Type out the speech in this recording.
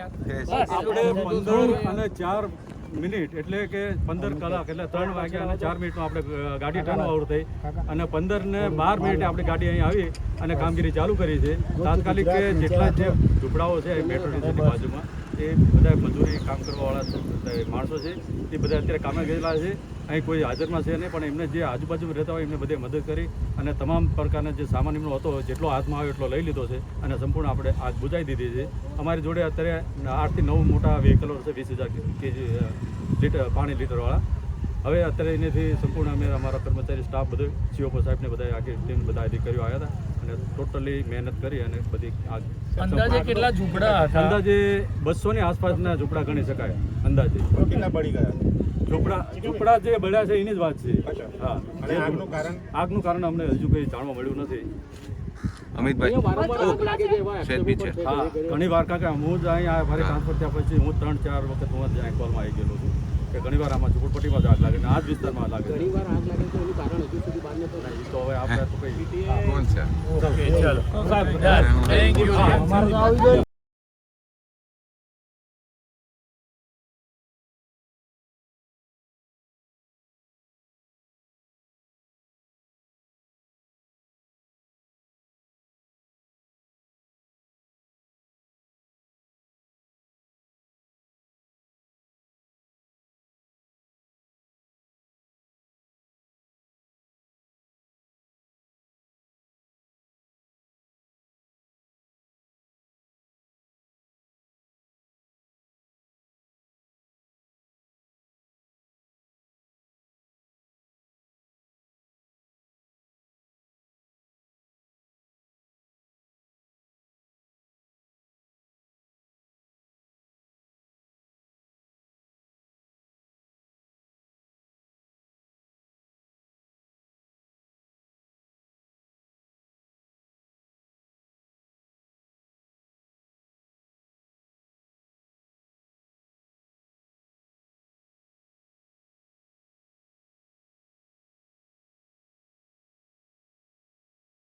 આપણે 15 અને 4 મિનિટ એટલે કે 15 કલાક એટલે 3 વાગ્યા અને 4 મિનિટમાં આપણે ગાડી ટર્ન ઓવર થઈ અને 15 ને 12 મિનિટે આપણી ગાડી અહીં આવી અને કામગીરી ચાલુ કરી છે. તાત્કાલિક જેટલા જે ઝૂંપડાઓ છે મેટ્રો સ્ટેશનની બાજુમાં એ બધા મજૂરી કામ કરવાવાળા માણસો છે એ બધા અત્યારે કામે ગયેલા છે. અહીં કોઈ હાજરમાં છે નહીં, પણ એમને જે આજુબાજુમાં રહેતા હોય એમને બધે મદદ કરી અને તમામ પ્રકારના જે સામાન એમનો હતો જેટલો હાથમાં આવ્યો એટલો લઈ લીધો છે અને સંપૂર્ણ આપણે આગ બુઝાવી દીધી છે. અમારી જોડે અત્યારે 8 થી 9 મોટા વ્હીકલો છે 20,000 કેજી પાણી લીટરવાળા. હવે અત્યારે એનેથી સંપૂર્ણ અમે અમારા કર્મચારી સ્ટાફ બધો સીઓપો સાહેબને બધા આખી ટીમ બધા અધિકારીઓ આવ્યા હતા અને ટોટલી મહેનત કરી અને બધી આગ. અંદાજે કેટલા ઝૂંપડા હતા? અંદાજે 200 ની આસપાસના ઝૂંપડા ગણી શકાય અંદાજે. કેટલા પડી ગયા? ઝૂંપડા જે બળ્યા છે એની જ વાત છે. હા, અને આગનું કારણ અમને હજુ કંઈ જાણવા મળ્યું નથી. અમિતભાઈ હા, ઘણી વાર કારણ કે હું જ અહીંયા મારી ટ્રાન્સફર થયા પછી હું 3-4 વખત હું જ અહીં કોલમાં આવી ગયેલો છું કે ઘણી વાર આમાં ઝૂંપડપટ્ટીમાં જ આગ લાગે ને આ જ વિસ્તારમાં લાગે. ઘણી વાર આગ લાગે તો એનું કારણ હજુ સુધી બહાર નતો આવ્યું. તો હવે આપણે તો કઈ કોણ છે? ઓકે, ચલો. Thank you.